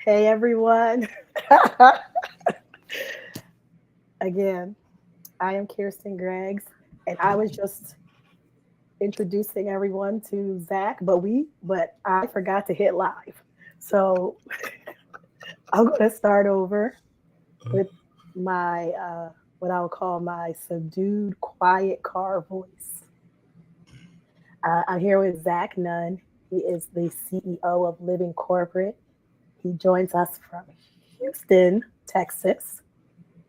Hey everyone. Again, I am Kirsten Greggs, and I was just introducing everyone to Zach, but I forgot to hit live. So I'm going to start over with my what I'll call my subdued, quiet car voice. I'm here with Zach Nunn. He is the CEO of Living Corporate. He joins us from Houston, Texas.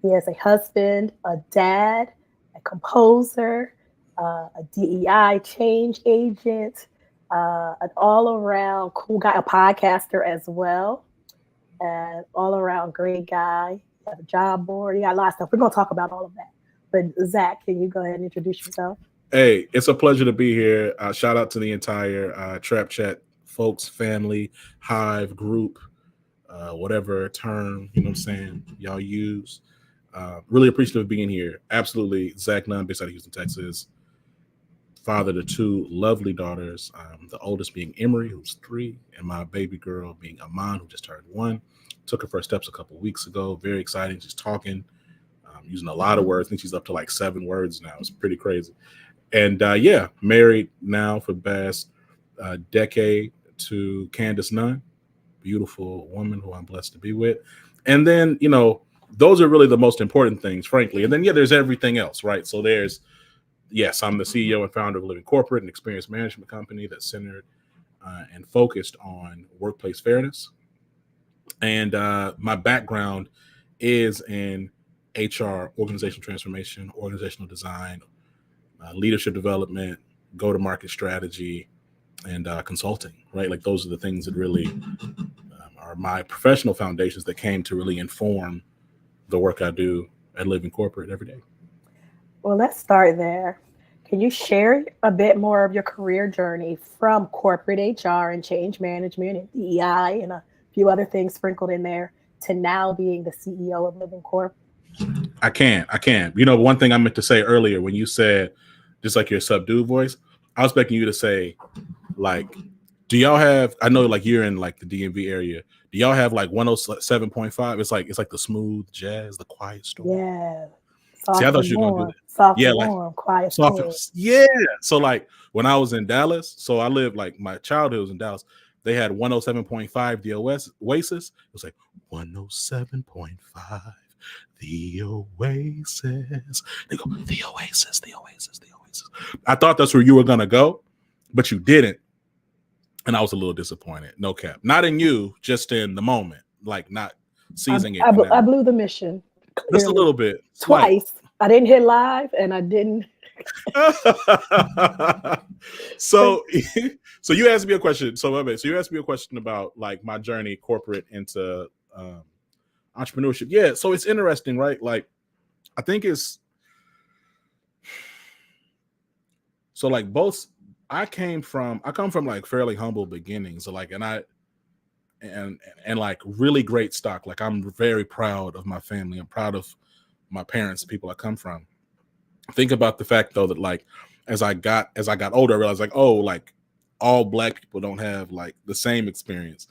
He is a husband, a dad, a composer, a DEI change agent, an all around cool guy, a podcaster as well, and all around great guy. You have a job board, you got a lot of stuff. We're going to talk about all of that. But Zach, can you go ahead and introduce yourself? Hey, it's a pleasure to be here. Shout out to the entire Trap Chat folks, family, hive, group, whatever term, you know what I'm saying, y'all use. Really appreciative of being here. Absolutely. Zach Nunn, based out of Houston, Texas. Father to two lovely daughters, the oldest being Emery, who's 3, and my baby girl being Aman, who just turned 1. Took her first steps a couple of weeks ago. Very exciting. She's talking, using a lot of words. I think she's up to like 7 words now. It's pretty crazy. And yeah, married now for the past decade to Candace Nunn, beautiful woman who I'm blessed to be with. And then, those are really the most important things, frankly. And then, yeah, there's everything else, right? So yes, I'm the CEO and founder of Living Corporate, an experience management company that's centered and focused on workplace fairness. And my background is in HR, organizational transformation, organizational design, leadership development, go-to-market strategy, and consulting, right? Like those are the things that really are my professional foundations that came to really inform the work I do at Living Corporate every day. Well, let's start there. Can you share a bit more of your career journey from corporate HR and change management and DEI and a few other things sprinkled in there to now being the CEO of Living Corp? I can. One thing I meant to say earlier when you said just like your subdued voice, I was expecting you to say like, do y'all have, I know like you're in like the DMV area. Do y'all have like 107.5? It's like the smooth jazz, the quiet storm. Yeah. See, I Soft thought and you were gonna do warm, that. soft Yeah, and like warm, quiet soft. storm. Yeah. So like when I was in Dallas, so I lived like my childhood was in Dallas. They had 107.5 the Oasis. It was like 107.5 the Oasis. They go, the Oasis, the Oasis, the Oasis. I thought that's where you were gonna go, but you didn't. And I was a little disappointed. No cap. Not in you, just in the moment. Like not seizing it. I blew the mission Just a clearly little bit. Slight. twice. I didn't hit live and I didn't. so so you asked me a question. So you asked me a question about like my journey corporate into entrepreneurship. Yeah, so it's interesting, right? Like I think it's so like both I come from like fairly humble beginnings. So like and like really great stock. Like I'm very proud of my family. I'm proud of my parents, the people I come from. Think about the fact though that like as I got older, I realized like, oh, like all Black people don't have like the same experience.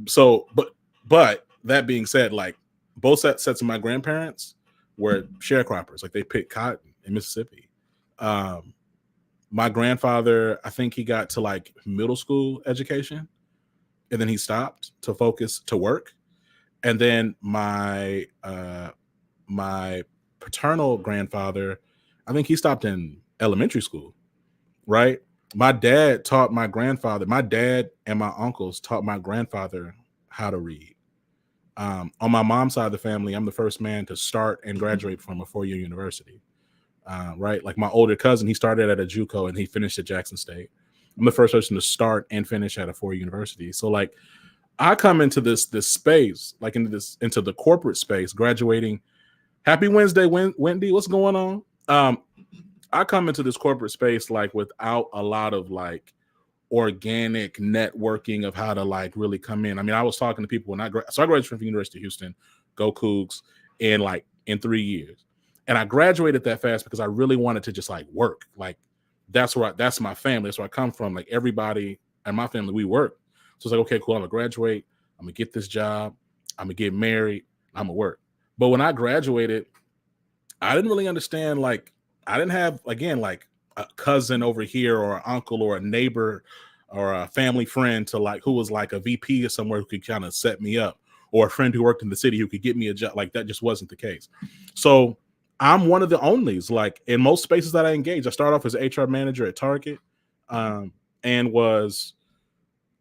So but that being said, like both sets of my grandparents were sharecroppers. Like they picked cotton in Mississippi. My grandfather, I think he got to like middle school education and then he stopped to focus to work. And then my paternal grandfather, I think he stopped in elementary school, right? My dad and my uncles taught my grandfather how to read. On my mom's side of the family, I'm the first man to start and graduate from a 4-year university, right? Like my older cousin, he started at a JUCO and he finished at Jackson State. I'm the first person to start and finish at a 4-year university. So like I come into this space, like into the corporate space, graduating. Happy Wednesday, Wendy. What's going on? I come into this corporate space like without a lot of like organic networking of how to like really come in. I mean, I was talking to people when I graduated from the University of Houston, go Cougs, in 3 years, and I graduated that fast because I really wanted to just like work. Like that's my family. That's where I come from. Like everybody in my family, we work. So it's like, okay, cool. I'm gonna graduate. I'm gonna get this job. I'm gonna get married. I'm gonna work. But when I graduated, I didn't really understand. Like, I didn't have, again, like a cousin over here or an uncle or a neighbor or a family friend to like who was like a VP or somewhere who could kind of set me up, or a friend who worked in the city who could get me a job. Like, that just wasn't the case. So I'm one of the onlys. Like, in most spaces that I engage, I started off as an HR manager at Target, um, and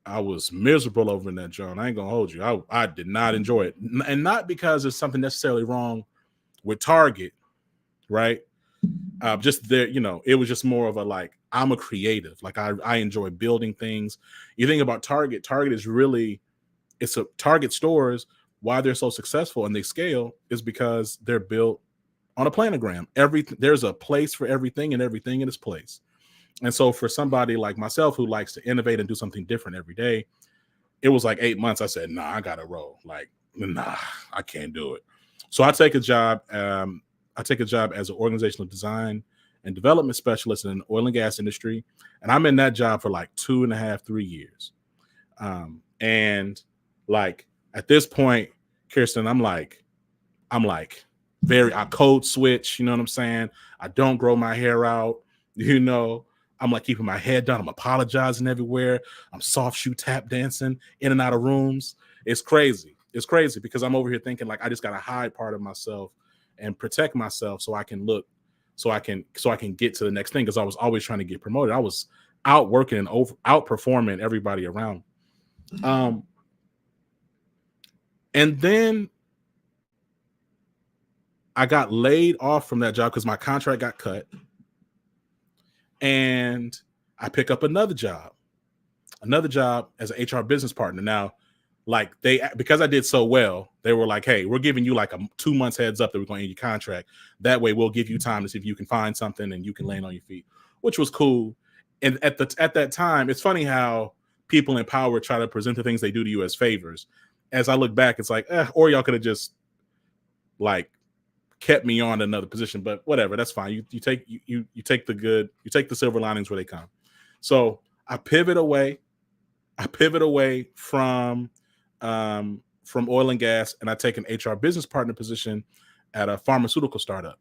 I was miserable over in that joint. I ain't gonna hold you. I did not enjoy it, and not because there's something necessarily wrong with Target, right? Just there, it was just more of a, like, I'm a creative. Like, I enjoy building things. You think about Target. Target is really, it's a Target stores. Why they're so successful and they scale is because they're built on a planogram. There's a place for everything and everything in its place. And so for somebody like myself who likes to innovate and do something different every day, it was like 8 months. I said, nah, I gotta roll. Like, nah, I can't do it. So I take a job. I take a job as an organizational design and development specialist in the oil and gas industry. And I'm in that job for like 2.5, 3 years. And like, at this point, Kirsten, I code switch, you know what I'm saying? I don't grow my hair out, I'm like keeping my head down. I'm apologizing everywhere. I'm soft shoe tap dancing in and out of rooms. It's crazy. It's crazy because I'm over here thinking like I just got to hide part of myself and protect myself so I can get to the next thing, because I was always trying to get promoted. I was outworking and outperforming everybody around. And then I got laid off from that job because my contract got cut. And I pick up another job as an HR business partner. Now, like, because I did so well, they were like, hey, we're giving you like a 2 months heads up that we're going to end your contract. That way we'll give you time to see if you can find something and you can land on your feet, which was cool. And at that time, it's funny how people in power try to present the things they do to you as favors. As I look back, it's like, or y'all could have just like kept me on another position, but whatever, that's fine. You take the silver linings where they come. So I pivot away from oil and gas, and I take an HR business partner position at a pharmaceutical startup.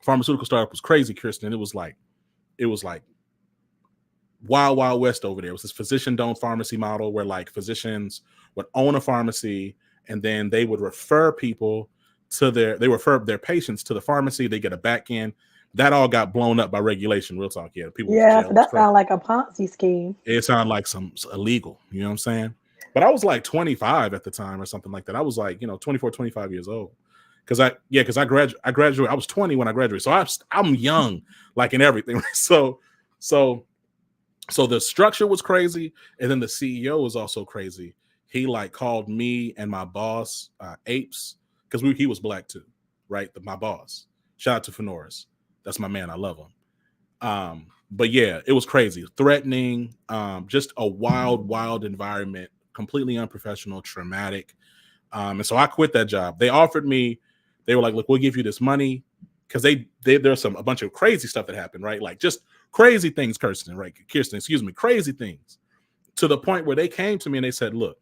Pharmaceutical startup was crazy, Kirsten. It was like wild west over there. It was this physician-owned pharmacy model where like physicians would own a pharmacy and then they would refer people refer their patients to the pharmacy. They get a back end. That all got blown up by regulation. Real talk. Yeah. People. Yeah, so that sounds like a Ponzi scheme. It sounded like some illegal, you know what I'm saying? But I was like 25 at the time or something like that. I was like, 24, 25 years old. Because I graduated. I was 20 when I graduated. So I'm young, like in everything. So the structure was crazy. And then the CEO was also crazy. He like called me and my boss apes, because he was black too, right? My boss. Shout out to Fenoris. That's my man. I love him. But yeah, it was crazy, threatening, just a wild environment, completely unprofessional, traumatic. And so I quit that job. They offered me, they were like, look, we'll give you this money, because there's a bunch of crazy stuff that happened, right? Like just crazy things, Kirsten, crazy things, to the point where they came to me and they said, look,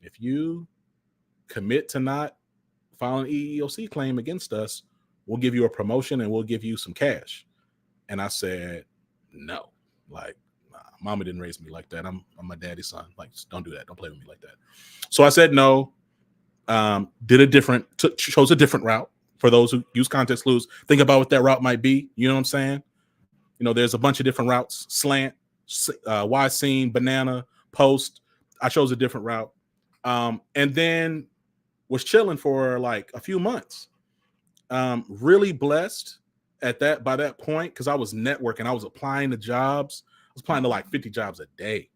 if you commit to not file an EEOC claim against us, we'll give you a promotion and we'll give you some cash. And I said, no, like, nah, mama didn't raise me like that. I'm my daddy's son. Like, don't do that. Don't play with me like that. So I said no. Chose a different route. For those who use context clues, think about what that route might be. You know what I'm saying? There's a bunch of different routes: slant, Y seam, banana, post. I chose a different route. And then was chilling for like a few months. Really blessed by that point, because I was networking. I was applying to jobs. I was applying to like 50 jobs a day,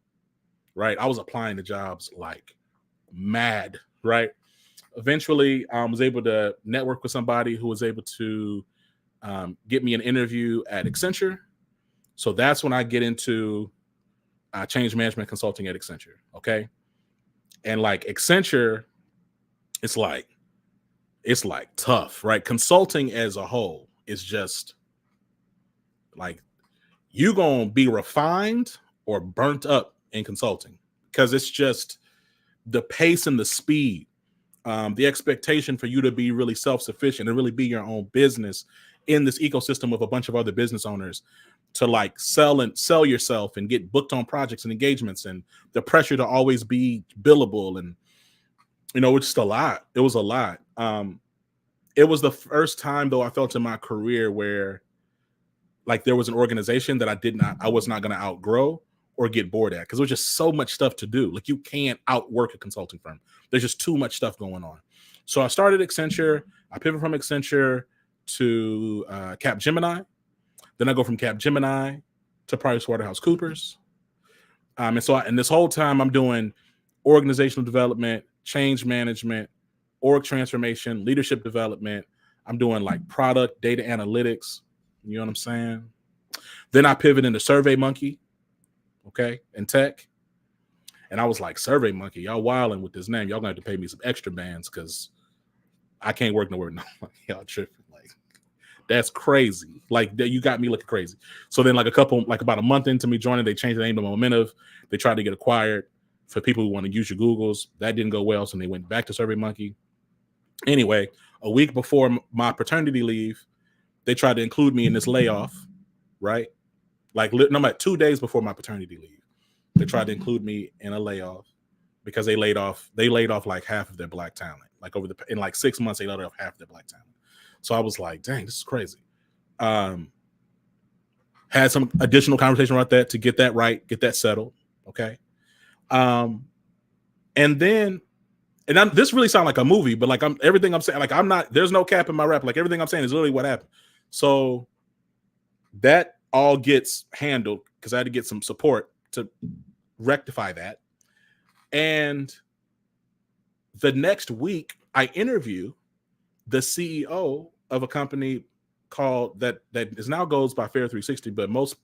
right? I was applying to jobs like mad, right? Eventually, I was able to network with somebody who was able to get me an interview at Accenture. So that's when I get into change management consulting at Accenture, okay? And like Accenture, it's like tough, right? Consulting as a whole is just like, you gonna be refined or burnt up in consulting, because it's just the pace and the speed, the expectation for you to be really self-sufficient and really be your own business in this ecosystem of a bunch of other business owners, to like sell yourself and get booked on projects and engagements, and the pressure to always be billable. And, it's just a lot. It was a lot. It was the first time though I felt in my career where like there was an organization that I was not going to outgrow or get bored at, because there was just so much stuff to do. Like you can't outwork a consulting firm. There's just too much stuff going on. So I started Accenture. I pivoted from Accenture to Capgemini. Then I go from Capgemini to PricewaterhouseCoopers. And this whole time I'm doing organizational development, change management, org transformation, leadership development. I'm doing like product data analytics. You know what I'm saying? Then I pivot into SurveyMonkey, okay, and tech. And I was like, SurveyMonkey, y'all wilding with this name. Y'all gonna have to pay me some extra bands because I can't work nowhere. No, y'all tripping. Like, that's crazy. Like, you got me looking crazy. So then, about a month into me joining, they changed the name to Momentive. They tried to get acquired for people who want to use your Googles. That didn't go well, so they went back to SurveyMonkey. Anyway, a week before my paternity leave, they tried to include me in this layoff, right? Like, no matter 2 days before my paternity leave, they tried to include me in a layoff because they laid off like half of their black talent. Like in like 6 months, they laid off half their black talent. So I was like, dang, this is crazy. Had some additional conversation about that to get that right, get that settled. Okay. And this really sounds like a movie, but like everything I'm saying, like there's no cap in my rap. Like everything I'm saying is literally what happened. So that all gets handled because I had to get some support to rectify that. And the next week I interview the CEO of a company called that is now goes by Fair 360, but most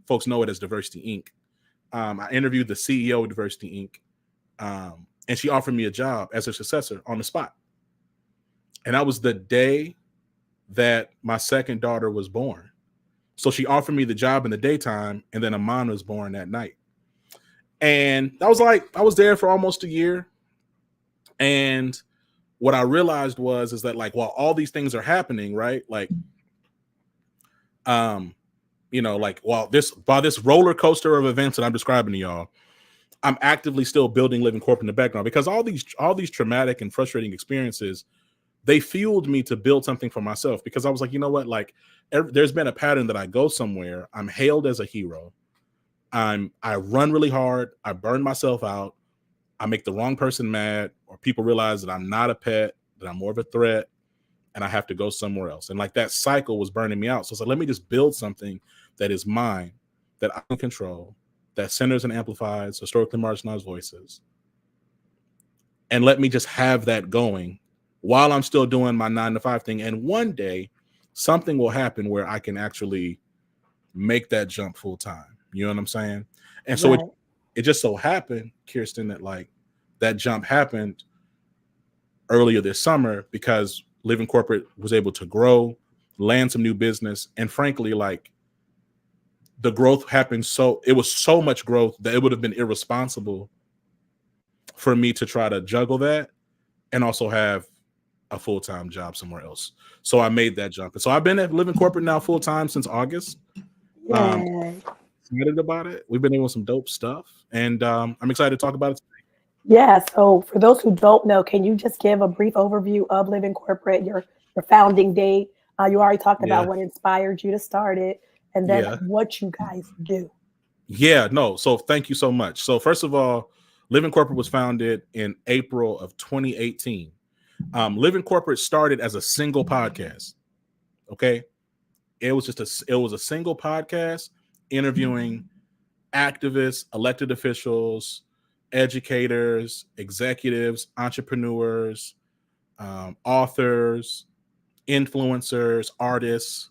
folks know it as Diversity Inc. I interviewed the CEO of Diversity Inc. And she offered me a job as her successor on the spot. And that was the day that my second daughter was born. So she offered me the job in the daytime, and then Amon was born that night. And I was there for almost a year. And what I realized is that like, while all these things are happening, right? Like, like while this roller coaster of events that I'm describing to y'all, I'm actively still building Living Corporate in the background, because all these traumatic and frustrating experiences, they fueled me to build something for myself, because I was like, you know what? Like there's been a pattern that I go somewhere, I'm hailed as a hero. I run really hard. I burn myself out. I make the wrong person mad, or people realize that I'm not a pet, that I'm more of a threat, and I have to go somewhere else. And like that cycle was burning me out. So it's like, let me just build something that is mine, that I can control, that centers and amplifies historically marginalized voices. And let me just have that going while I'm still doing my 9-to-5 thing. And one day something will happen where I can actually make that jump full time. You know what I'm saying? And so Right. it just so happened, Kirsten, that like that jump happened earlier this summer because Living Corporate was able to grow, land some new business. And frankly, like the growth happened. So it was so much growth that it would have been irresponsible for me to try to juggle that and also have a full-time job somewhere else. So I made that jump. And so I've been at Living Corporate now full-time since August. Excited about it. We've been doing some dope stuff, and I'm excited to talk about it today. Yeah. So for those who don't know, can you just give a brief overview of Living Corporate, your founding date? You already talked about what inspired you to start it, and then what you guys do. Yeah, no. So thank you so much. So first of all, Living Corporate was founded in April of 2018. Living Corporate started as a single podcast. Okay. It was a single podcast interviewing activists, elected officials, educators, executives, entrepreneurs, authors, influencers, artists,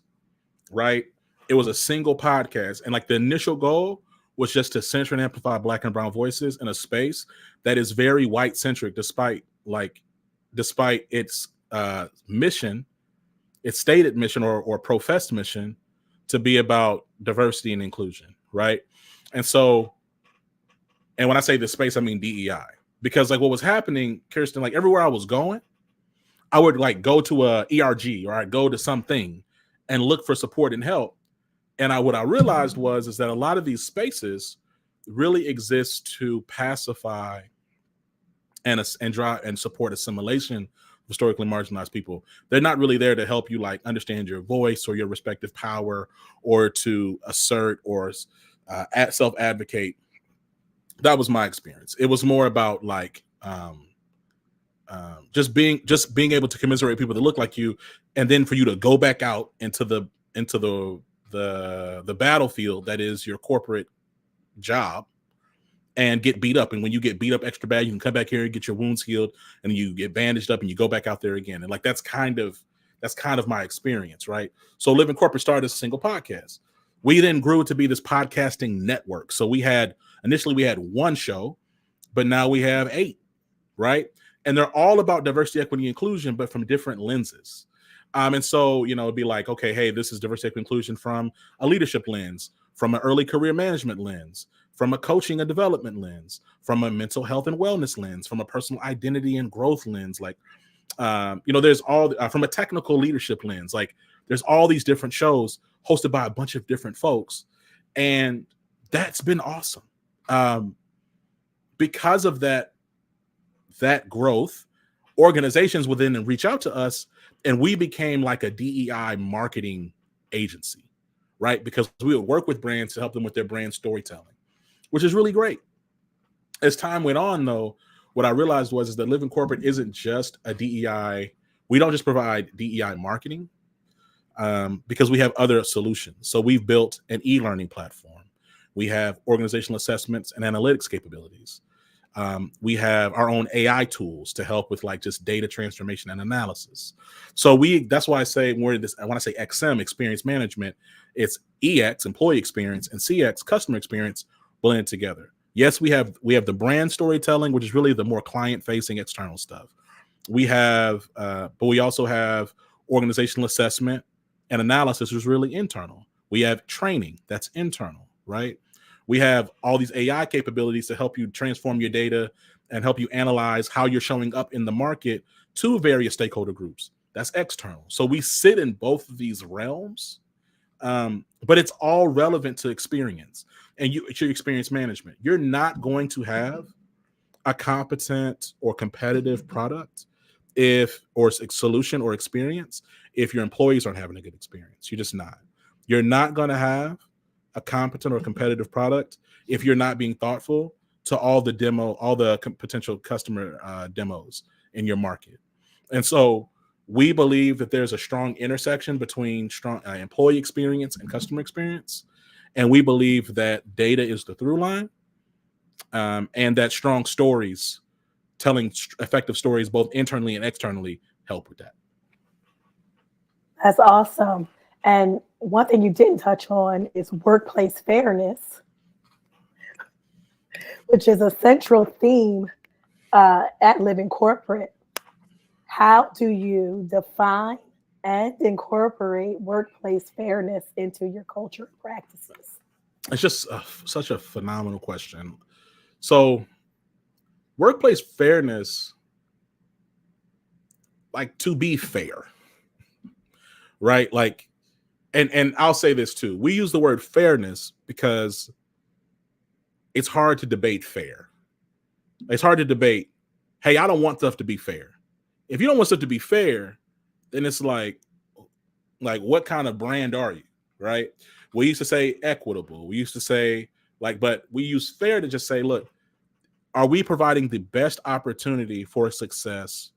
right? It was a single podcast. And like the initial goal was just to center and amplify Black and brown voices in a space that is very white centric, despite its mission, its stated mission or professed mission to be about diversity and inclusion, right? And when I say the space, I mean DEI. because like what was happening, Kirsten, like everywhere I was going, I would like go to a ERG or I'd go to something and look for support and help. And what I realized is that a lot of these spaces really exist to pacify and drive and support assimilation of historically marginalized people. They're not really there to help you like understand your voice or your respective power or to assert or self-advocate. That was my experience. It was more about like just being able to commiserate people that look like you, and then for you to go back out into the battlefield that is your corporate job and get beat up. And when you get beat up extra bad, you can come back here and get your wounds healed, and you get bandaged up and you go back out there again. And like that's kind of my experience, right? So Living Corporate started as a single podcast. We then grew to be this podcasting network. So initially we had one show, but now we have 8, right? And they're all about diversity, equity, inclusion, but from different lenses. And so, it'd be like, okay, hey, this is diversity, equity, inclusion from a leadership lens, from an early career management lens, from a coaching and development lens, from a mental health and wellness lens, from a personal identity and growth lens. Like, there's all from a technical leadership lens. Like, there's all these different shows hosted by a bunch of different folks. And that's been awesome. Because of that growth, organizations will then reach out to us, and we became like a DEI marketing agency, right? Because we would work with brands to help them with their brand storytelling, which is really great. As time went on, though, what I realized is that Living Corporate isn't just a DEI. We don't just provide DEI marketing because we have other solutions. So we've built an e-learning platform. We have organizational assessments and analytics capabilities. We have our own AI tools to help with like just data transformation and analysis. So that's why I say when I say XM, experience management, it's EX, employee experience, and CX, customer experience, blended together. Yes, we have the brand storytelling, which is really the more client-facing external stuff. We have, but we also have organizational assessment and analysis, which is really internal. We have training, that's internal, right? We have all these AI capabilities to help you transform your data and help you analyze how you're showing up in the market to various stakeholder groups. That's external. So we sit in both of these realms, but it's all relevant to experience. And it's your experience management. You're not going to have a competent or competitive product or solution or experience if your employees aren't having a good experience. You're just not. You're not going to have a competent or competitive product if you're not being thoughtful to all the potential customer demos in your market. And so we believe that there's a strong intersection between strong employee experience and customer experience. And we believe that data is the through line, and that strong stories, telling effective stories both internally and externally, help with that. That's awesome. And one thing you didn't touch on is workplace fairness, which is a central theme at Living Corporate. How do you define and incorporate workplace fairness into your culture and practices? It's just such a phenomenal question. So workplace fairness, like to be fair, right? Like, and I'll say this too. We use the word fairness because it's hard to debate fair. It's hard to debate, hey, I don't want stuff to be fair. If you don't want stuff to be fair, then it's like what kind of brand are you, right? We used to say equitable. We used to say but we use fair to just say, look, are we providing the best opportunity for success?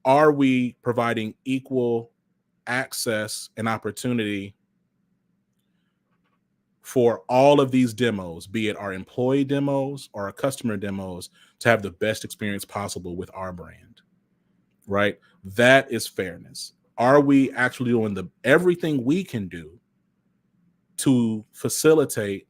Are we providing equal access and opportunity for all of these demos, be it our employee demos or our customer demos, to have the best experience possible with our brand, right? That is fairness. Are we actually doing everything we can do to facilitate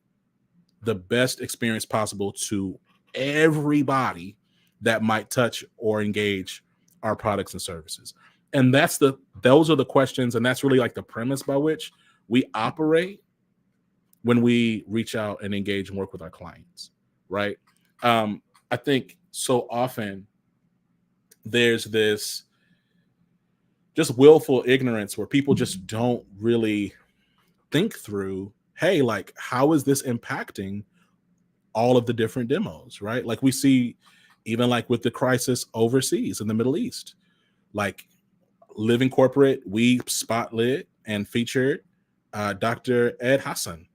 the best experience possible to everybody that might touch or engage our products and services? And those are the questions, and that's really like the premise by which we operate when we reach out and engage and work with our clients, right? I think so often there's this just willful ignorance where people just don't really think through, hey, like, how is this impacting all of the different demos, right? Like we see even like with the crisis overseas in the Middle East, like Living Corporate, we spotlit and featured Dr. Ed Hassan,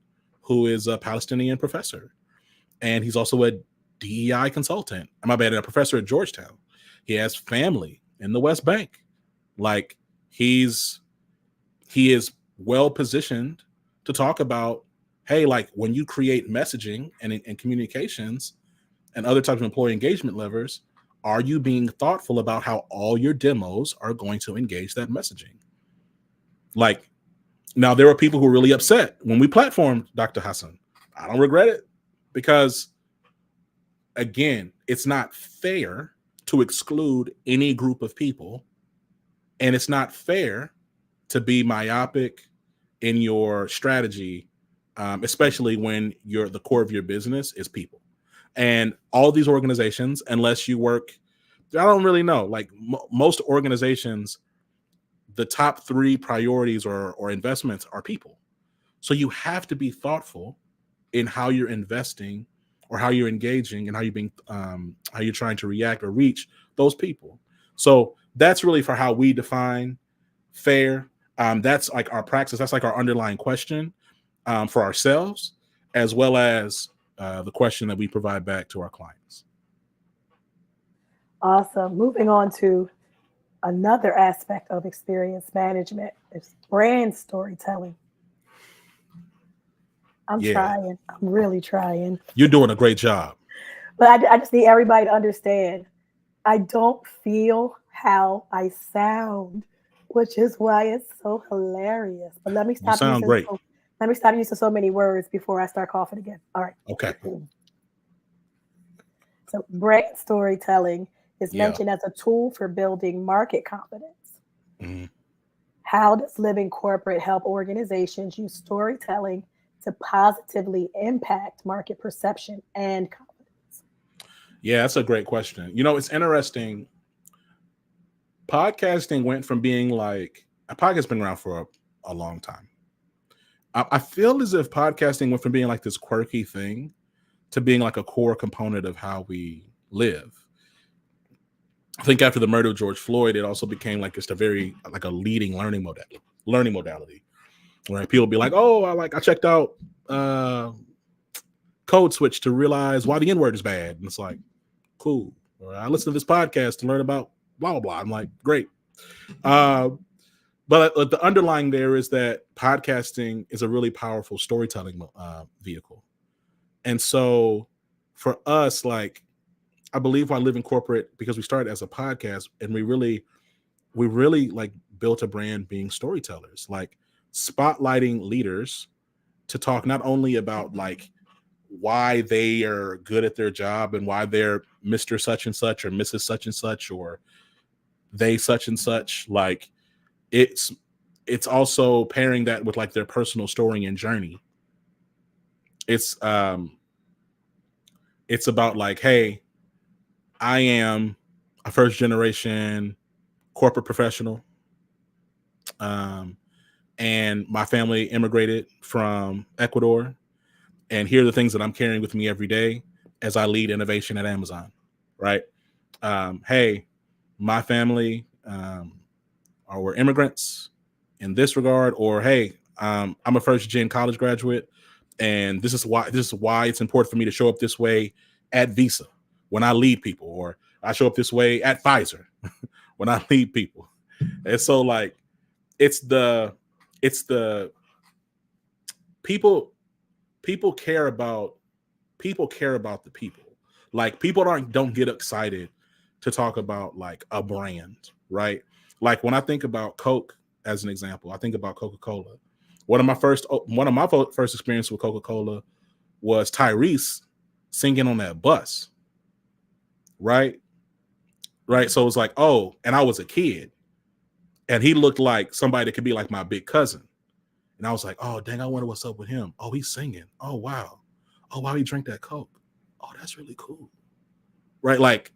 who is a Palestinian professor. And he's also a DEI consultant. My bad, a professor at Georgetown. He has family in the West Bank. Like he is well positioned to talk about, hey, like when you create messaging and communications and other types of employee engagement levers, are you being thoughtful about how all your demos are going to engage that messaging? Like, now there were people who were really upset when we platformed Dr. Hassan. I don't regret it because, again, it's not fair to exclude any group of people, and it's not fair to be myopic in your strategy, especially when the core of your business is people. And all these organizations, unless you work, I don't really know, like most organizations, the top 3 priorities or investments are people. So you have to be thoughtful in how you're investing or how you're engaging and how you're trying to react or reach those people. So that's really for how we define fair. That's like our praxis. That's like our underlying question for ourselves, as well as the question that we provide back to our clients. Awesome. Moving on to another aspect of experience management is brand storytelling. I'm Yeah, trying. I'm really trying. you're doing a great job. But I just need everybody to understand I don't feel how I sound, which is why it's so hilarious. But You sound great. let me stop using so many words before I start coughing again. All right. Okay. So brand storytelling is Yeah. mentioned as a tool for building market confidence. Mhm. How does Living Corporate help organizations use storytelling to positively impact market perception and confidence? Yeah, that's a great question. You know, it's interesting. Podcasting went from being like a podcast's been around for a long time. I feel as if podcasting went from being like this quirky thing to being like a core component of how we live. I think after the murder of George Floyd, it also became like just a very like a leading learning modality. Right? People be like, oh, I checked out Code Switch to realize why the N-word is bad. And it's like, cool. Or I listened to this podcast to learn about blah blah blah. I'm like, great. Uh, but the underlying there is that podcasting is a really powerful storytelling vehicle. And so for us, like, I believe I live in corporate because we started as a podcast and we really like built a brand being storytellers, like spotlighting leaders to talk not only about like why they are good at their job and why they're Mr. such and such or Mrs. such and such or they such and such. Like it's also pairing that with like their personal story and journey. It's about like, hey, I am a first generation corporate professional. Um, and my family immigrated from Ecuador. And here are the things that I'm carrying with me every day as I lead innovation at Amazon, right? Hey, my family were immigrants in this regard, or hey, I'm a first gen college graduate, and this is why it's important for me to show up this way at Visa when I lead people, or I show up this way at Pfizer when I lead people. And so like it's the people care about the people. Like people don't get excited to talk about like a brand, right? Like when I think about Coke as an example, I think about Coca-Cola. One of my first experiences with Coca-Cola was Tyrese singing on that bus, right? Right. So it was like, oh, and I was a kid and he looked like somebody that could be like my big cousin. And I was like, oh, dang, I wonder what's up with him. Oh, he's singing. Oh, wow. Oh, wow, he drank that Coke. Oh, that's really cool. right? Like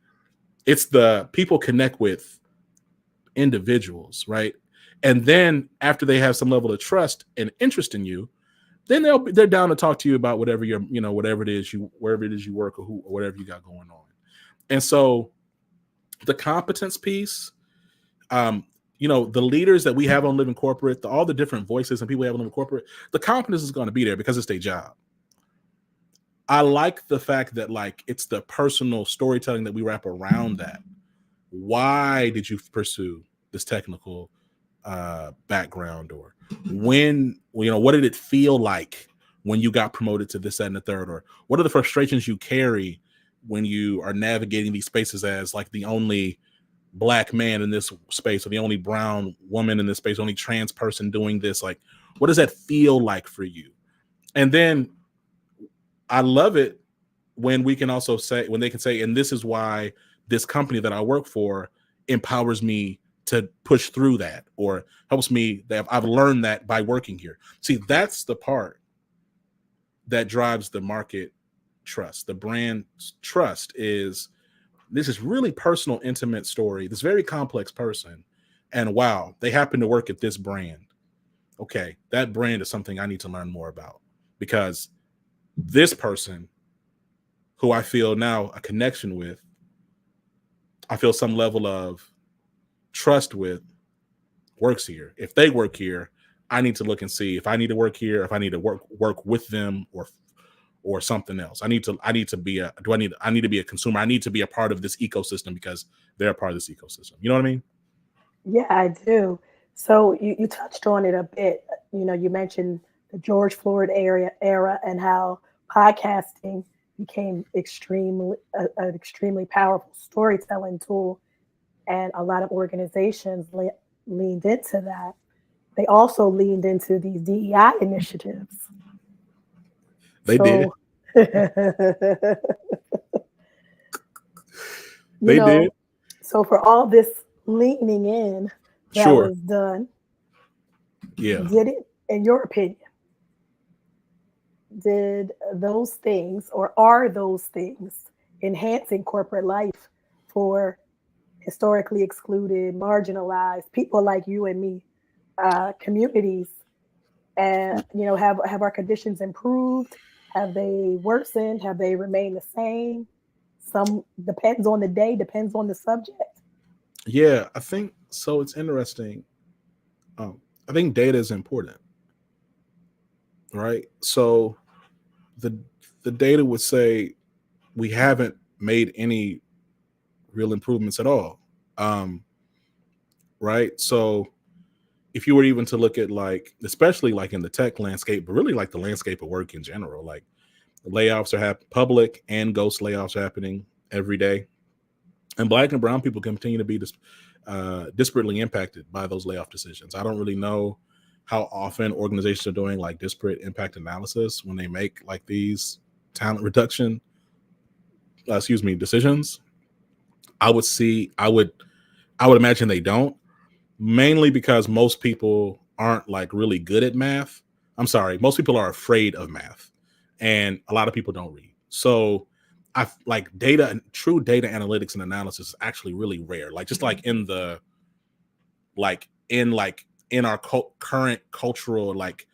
it's the people connect with individuals, right? And then after they have some level of trust and interest in you, then they're down to talk to you about whatever you're, whatever it is you wherever it is you work, or whatever you got going on. And so the competence piece, the leaders that we have on Living Corporate, all the different voices and people we have on Living Corporate, the competence is going to be there because it's their job. I like the fact that like it's the personal storytelling that we wrap around that. Why did you pursue this technical background, or what did it feel like when you got promoted to this, that, and the third, or what are the frustrations you carry when you are navigating these spaces as like the only Black man in this space, or the only brown woman in this space, only trans person doing this? Like, what does that feel like for you? And then I love it when we can also say, when they can say, and this is why this company that I work for empowers me to push through that, or helps me, that I've learned that by working here. See, that's the part that drives the market trust. The brand trust is, this is really personal, intimate story, this very complex person, and wow, they happen to work at this brand. Okay, that brand is something I need to learn more about, because this person who I feel now a connection with, I feel some level of trust with, works here. If they work here, I need to look and see if I need to work here, if I need to work with them, or something else. I need to be a consumer. I need to be a part of this ecosystem because they're a part of this ecosystem. You know what I mean? Yeah, I do. So you touched on it a bit. You mentioned the George Floyd era and how podcasting became an extremely powerful storytelling tool, and a lot of organizations leaned into that. They also leaned into these DEI initiatives. They did. So, you They know, did. so for all this leaning in that Sure. was done, Yeah. did it, in your opinion, did those things, or are those things, enhancing corporate life for historically excluded, marginalized people like you and me, communities? And have our conditions improved? Have they worsened? Have they remained the same? Some depends on the day, depends on the subject. Yeah, I think so. It's interesting. I think data is important, right? So the the data would say we haven't made any real improvements at all. Um, right? So if you were even to look at, like, especially like in the tech landscape, but really like the landscape of work in general, like layoffs are happening, public and ghost layoffs are happening every day, and Black and brown people continue to be disparately impacted by those layoff decisions. I don't really know how often organizations are doing like disparate impact analysis when they make like these talent reduction, decisions. I would imagine they don't, mainly because most people aren't like really good at math. I'm sorry, most people are afraid of math, and a lot of people don't read. So I like data, and true data analytics and analysis is actually really rare. Like just like in the in our current cultural like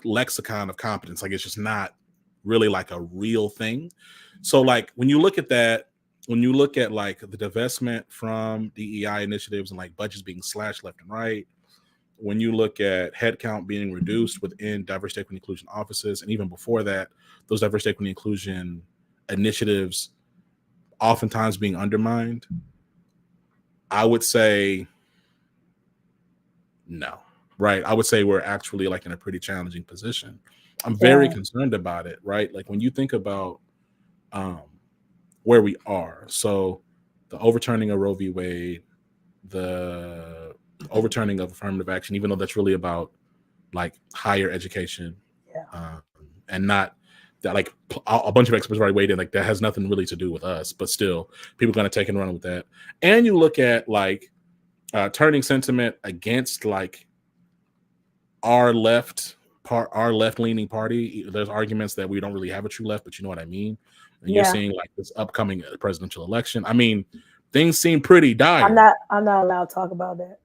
lexicon of competence, like it's just not really like a real thing. So like when you look at that, when you look at like the divestment from DEI initiatives and like budgets being slashed left and right, when you look at headcount being reduced within diversity, equity, inclusion offices, and even before that, those diversity, equity, inclusion initiatives oftentimes being undermined, I would say no. Right. I would say we're actually like in a pretty challenging position. I'm very Yeah, concerned about it, right? Like when you think about um, where we are. So the overturning of Roe v. Wade, the overturning of affirmative action, even though that's really about like higher education, yeah, um, and not that like a bunch of experts already weighed in, like that has nothing really to do with us, but still people are going to take and run with that. And you look at like turning sentiment against like our left leaning party. There's arguments that we don't really have a true left, but you know what I mean. and you're seeing like this upcoming presidential election. I mean, things seem pretty dire. I'm not allowed to talk about that.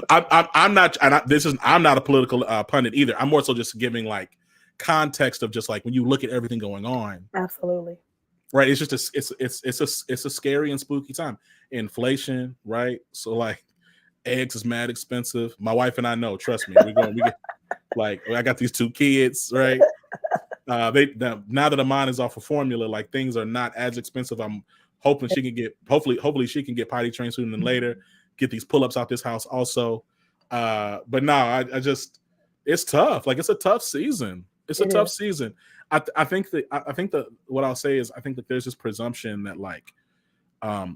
I'm not. I'm not a political pundit either. I'm more so just giving like context of just like when you look at everything going on. Absolutely. Right. It's just it's a scary and spooky time. Inflation, right? So like eggs is mad expensive. My wife and I know. Trust me. We get like I got these 2 kids, right? Now that Amon is off of formula, like things are not as expensive. I'm hoping she can get hopefully she can get potty trained sooner than later. Get these pull-ups out this house also. But no, I just it's tough. Like it's a tough season. It's a tough season. I think that what I'll say is I think that there's this presumption that like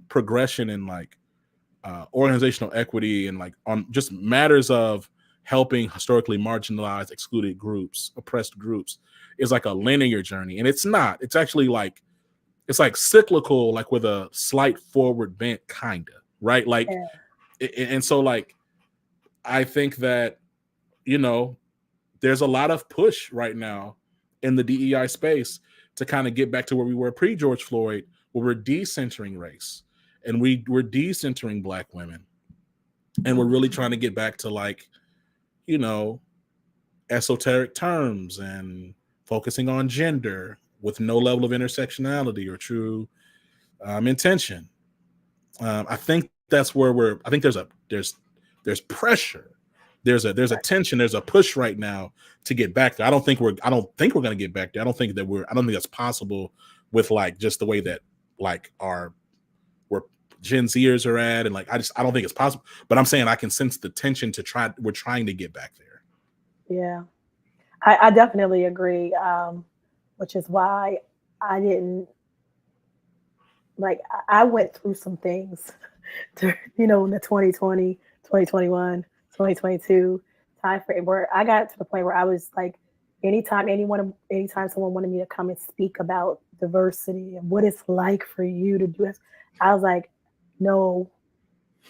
progression and like organizational equity and like on just matters of helping historically marginalized, excluded groups, oppressed groups is like a linear journey. And it's not. It's actually like it's like cyclical, like with a slight forward bent, kind of, right? Like and so like I think that, you know, there's a lot of push right now in the DEI space to kind of get back to where we were pre-George Floyd, where we're decentering race and we're decentering Black women. And we're really trying to get back to like, you know, esoteric terms and focusing on gender with no level of intersectionality or true intention. I think that's where I think there's pressure. There's a tension. There's a push right now to get back there. I don't think we're going to get back there. I don't think that's possible with like just the way that like where Gen Zers are at, and like I don't think it's possible. But I'm saying I can sense the tension we're trying to get back there. Yeah, I definitely agree. Which is why I didn't like. I went through some things, in the 2020, 2021. 2022 time frame where I got to the point where I was like, anytime someone wanted me to come and speak about diversity and what it's like for you to do this, I was like, no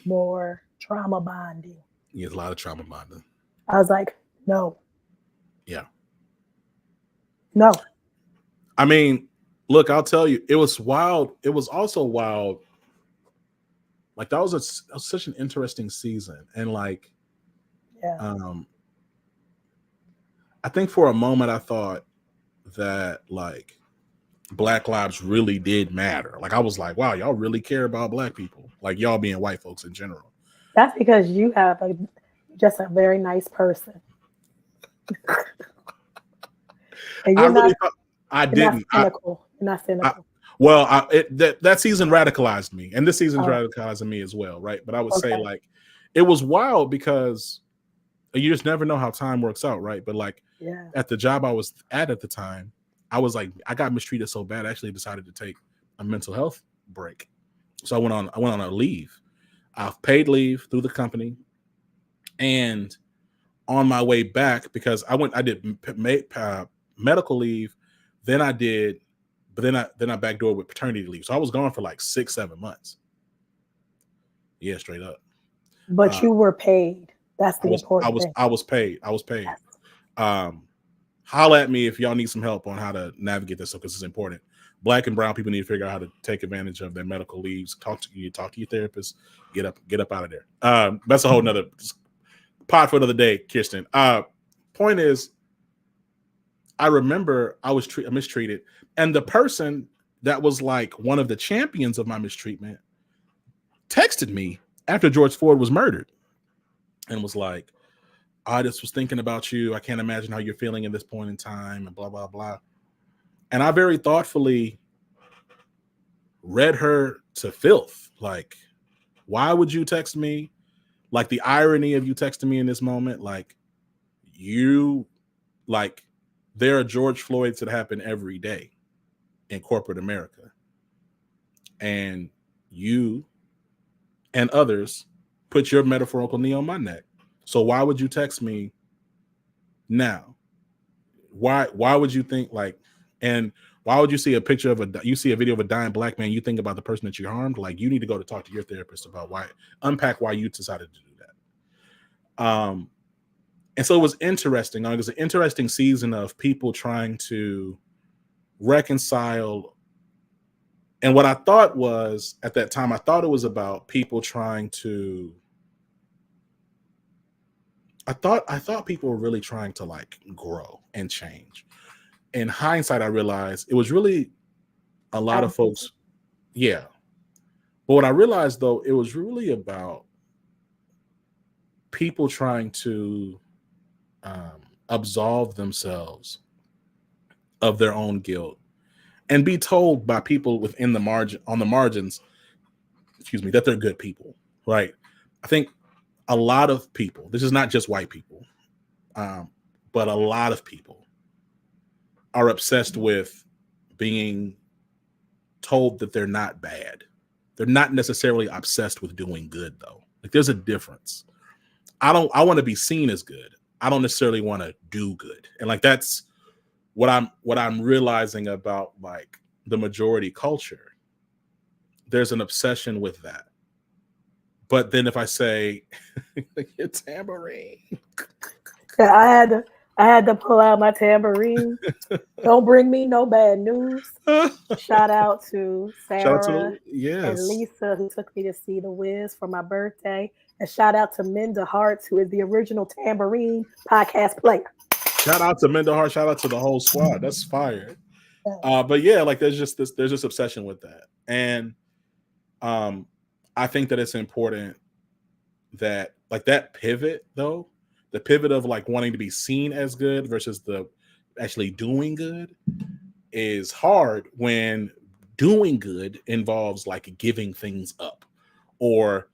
more trauma bonding. Yeah, there's a lot of trauma bonding. I was like, no. Yeah. No. I mean, look, I'll tell you, it was wild. It was also wild. Like that was such an interesting season. And like, I think for a moment I thought that like Black lives really did matter. Like I was like, wow, y'all really care about Black people, like y'all being white folks in general. That's because you have just a very nice person. And I didn't. Not cynical. You're not cynical. That season radicalized me, and this season's radicalizing me as well, right? But I would say like it was wild because you just never know how time works out, right? But like at the job I was at the time, I was like, I got mistreated so bad, I actually decided to take a mental health break. So I went on a leave. I've paid leave through the company, and on my way back, because I did medical leave, then I backdoored with paternity leave. So I was gone for like 6-7 months. Yeah, straight up. But you were paid. That's the important thing. I was paid. Yes. Holla at me if y'all need some help on how to navigate this, because it's important. Black and brown people need to figure out how to take advantage of their medical leaves. Talk to your therapist. Get up out of there. That's a whole nother pod for another day, Kirsten. Point is, I remember I was mistreated, and the person that was like one of the champions of my mistreatment texted me after George Floyd was murdered and was like, I just was thinking about you. I can't imagine how you're feeling at this point in time, and blah, blah, blah. And I very thoughtfully read her to filth. Like, why would you text me? Like the irony of you texting me in this moment, like there are George Floyds that happen every day in corporate America. And you and others put your metaphorical knee on my neck. So why would you text me now? Why would you think like, and why would you see a video of a dying Black man, you think about the person that you harmed? Like, you need to go to talk to your therapist about unpack why you decided to do that. And so it was interesting. It was an interesting season of people trying to reconcile. And what I thought was at that time, I thought it was about people trying to. I thought people were really trying to like grow and change. In hindsight, I realized it was really a lot of folks. Yeah. But what I realized though, it was really about people trying to absolve themselves of their own guilt and be told by people within the margin on the margins, that they're good people. Right. I think a lot of people, this is not just white people, but a lot of people are obsessed with being told that they're not bad. They're not necessarily obsessed with doing good though. Like there's a difference. I want to be seen as good. I don't necessarily want to do good. And like that's what I'm realizing about like the majority culture. There's an obsession with that. But then if I say your tambourine. Yeah, I had to pull out my tambourine. Don't bring me no bad news. Shout out to Sarah and Lisa who took me to see The Wiz for my birthday. And shout out to Minda Harts, who is the original tambourine podcast player. Shout out to Minda Hart. Shout out to the whole squad. That's fire. But yeah, like there's this obsession with that. And I think that it's important that like that pivot though, the pivot of like wanting to be seen as good versus the actually doing good is hard when doing good involves like giving things up or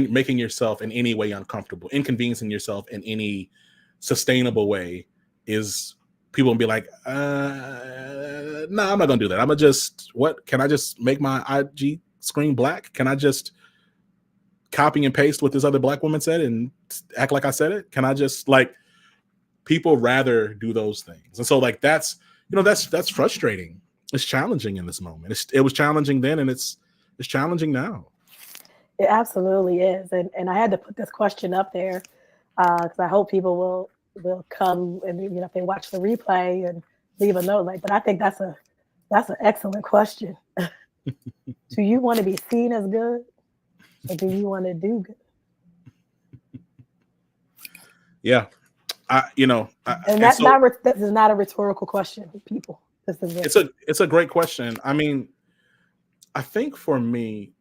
making yourself in any way uncomfortable, inconveniencing yourself in any sustainable way is people will be like, no, I'm not gonna do that. I'm gonna just can I just make my IG screen black? Can I just copy and paste what this other black woman said and act like I said it? Can I just like people rather do those things? And so like that's frustrating. It's challenging in this moment. It was challenging then and it's challenging now. It absolutely is. And I had to put this question up there because I hope people will come and if they watch the replay and leave a note. But I think that's an excellent question. Do you want to be seen as good, or do you want to do good? Yeah, this is not a rhetorical question, people. It's a great question. I mean, I think for me,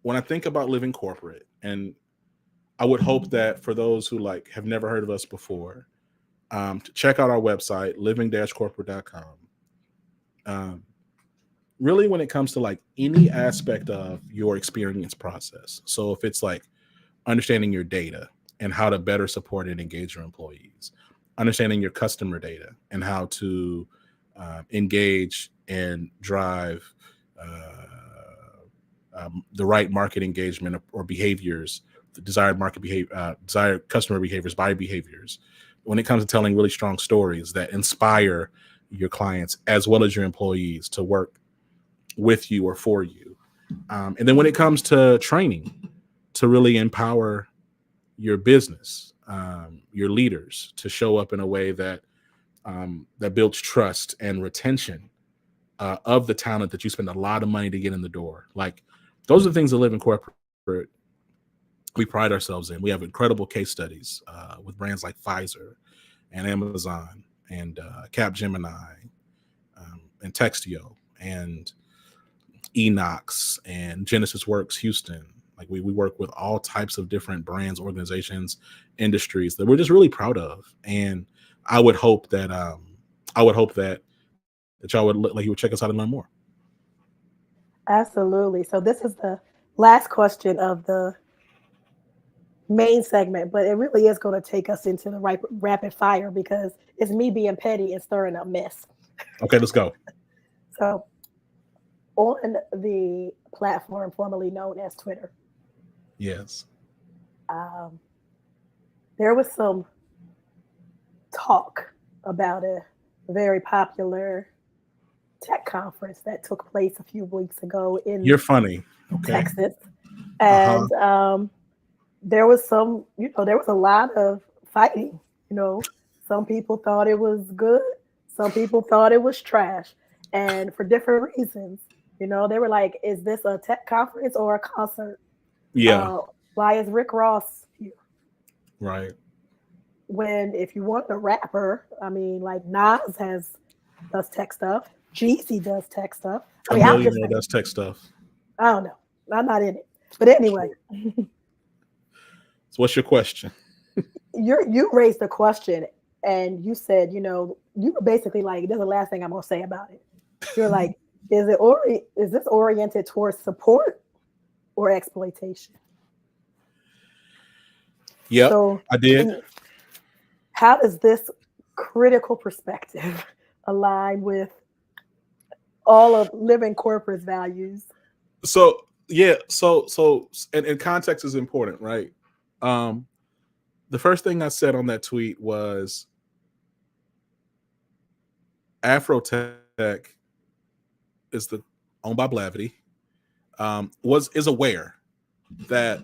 when I think about living corporate, and I would hope that for those who like have never heard of us before, to check out our website, living-corporate.com. Really, when it comes to like any aspect of your experience process. So if it's like understanding your data and how to better support and engage your employees, understanding your customer data and how to engage and drive the right market engagement or behaviors, the desired market behavior, desired customer behaviors, buyer behaviors. When it comes to telling really strong stories that inspire your clients as well as your employees to work with you or for you. And then when it comes to training, to really empower your business, your leaders to show up in a way that that builds trust and retention of the talent that you spend a lot of money to get in the door. Like those are the things that live in corporate we pride ourselves in. We have incredible case studies with brands like Pfizer and Amazon and Capgemini and Textio and Enox and Genesis Works Houston. Like we work with all types of different brands, organizations, industries that we're just really proud of. And I would hope that y'all would check us out and learn more. Absolutely. So this is the last question of the main segment, but it really is going to take us into the rapid fire because it's me being petty and stirring up mess. Okay, let's go. So on the platform formerly known as Twitter. Yes. There was some talk about a very popular tech conference that took place a few weeks ago in Texas. And there was there was a lot of fighting, Some people thought it was good. Some people thought it was trash. And for different reasons. They were like, is this a tech conference or a concert? Yeah. Why is Rick Ross here? Right. When if you want a rapper, I mean, like Nas does tech stuff. Jeezy does tech stuff. I A mean, I'm just millionaire saying. does tech stuff. I don't know. I'm not in it. But anyway, So what's your question? you raised the question and you said, you were basically like, this is the last thing I'm gonna say about it. You're like, is this oriented towards support or exploitation? Yep, So I did. how does this critical perspective align with all of living corporate values? So yeah, and context is important, right? The first thing I said on that tweet was Afrotech is owned by Blavity, is aware that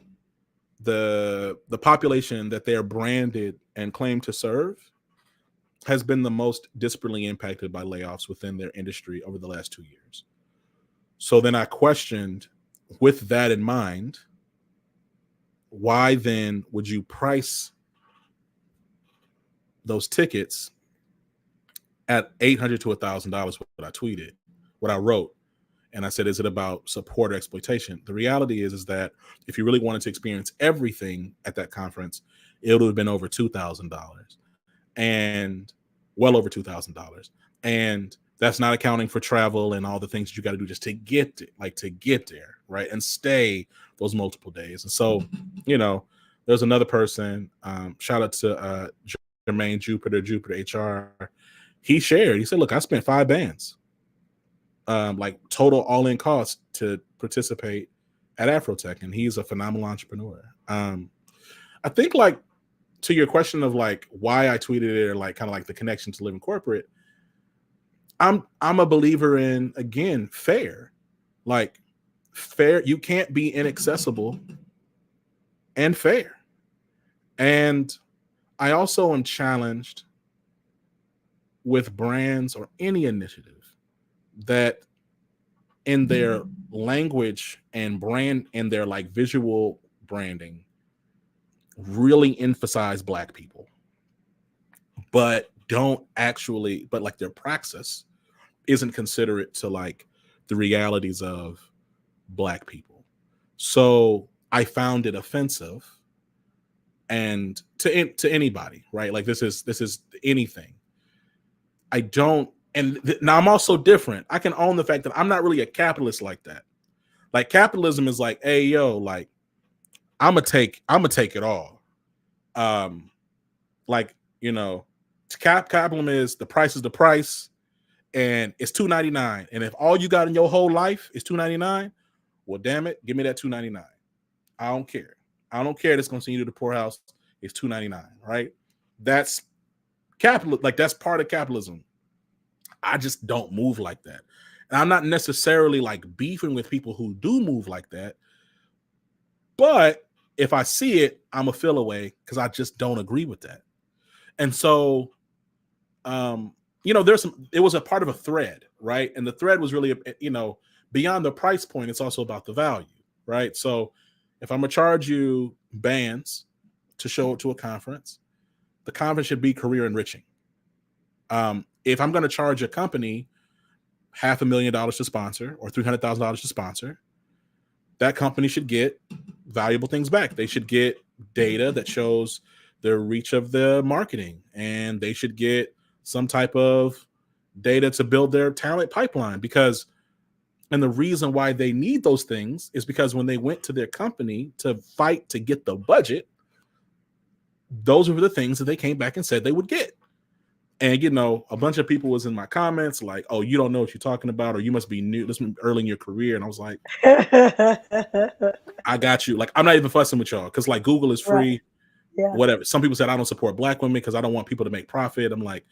the population that they're branded and claim to serve has been the most disparately impacted by layoffs within their industry over the last 2 years. So then I questioned, with that in mind, why then would you price those tickets at $800 to $1,000? What I tweeted, what I wrote, and I said, is it about support or exploitation? The reality is that if you really wanted to experience everything at that conference, it would have been over $2,000, and well over $2,000, and that's not accounting for travel and all the things you got to do just to get there, right, and stay those multiple days. And so, there's another person. Shout out to Jermaine Jupiter HR. He shared. He said, "Look, I spent 5 bands, like total all-in cost to participate at Afrotech," and he's a phenomenal entrepreneur. I think, like, to your question of like why I tweeted it, or like kind of like the connection to living corporate, I'm a believer in, again, fair. Like, fair, you can't be inaccessible and fair. And I also am challenged with brands or any initiative that in their language and brand and their like visual branding really emphasize Black people, but like their praxis isn't considerate to like the realities of Black people. So I found it offensive, and to anybody, right? Like this is anything. I don't, and now I'm also different. I can own the fact that I'm not really a capitalist like that. Like, capitalism is like, hey yo, like I'm gonna take it all. Like, capitalism is the price is the price, and it's $2.99. And if all you got in your whole life is $2.99, well, damn it, give me that $2.99. I don't care. I don't care. That's going to send you to the poorhouse. It's $2.99, right? That's capital. Like, that's part of capitalism. I just don't move like that. And I'm not necessarily like beefing with people who do move like that. But if I see it, I'm a feel away because I just don't agree with that. And so, it was a part of a thread, right? And the thread was really, beyond the price point, it's also about the value, right? So if I'm gonna charge you bands to show up to a conference, the conference should be career enriching. If I'm gonna charge a company $500,000 to sponsor or $300,000 to sponsor, that company should get valuable things back. They should get data that shows the reach of the marketing, and they should get some type of data to build their talent pipeline, and the reason why they need those things is because when they went to their company to fight to get the budget, those were the things that they came back and said they would get. And, a bunch of people was in my comments like, oh, you don't know what you're talking about, or you must be new, this is early in your career. And I was like, I got you. Like, I'm not even fussing with y'all because like Google is free. Right. Yeah. Whatever. Some people said I don't support Black women because I don't want people to make profit. I'm like,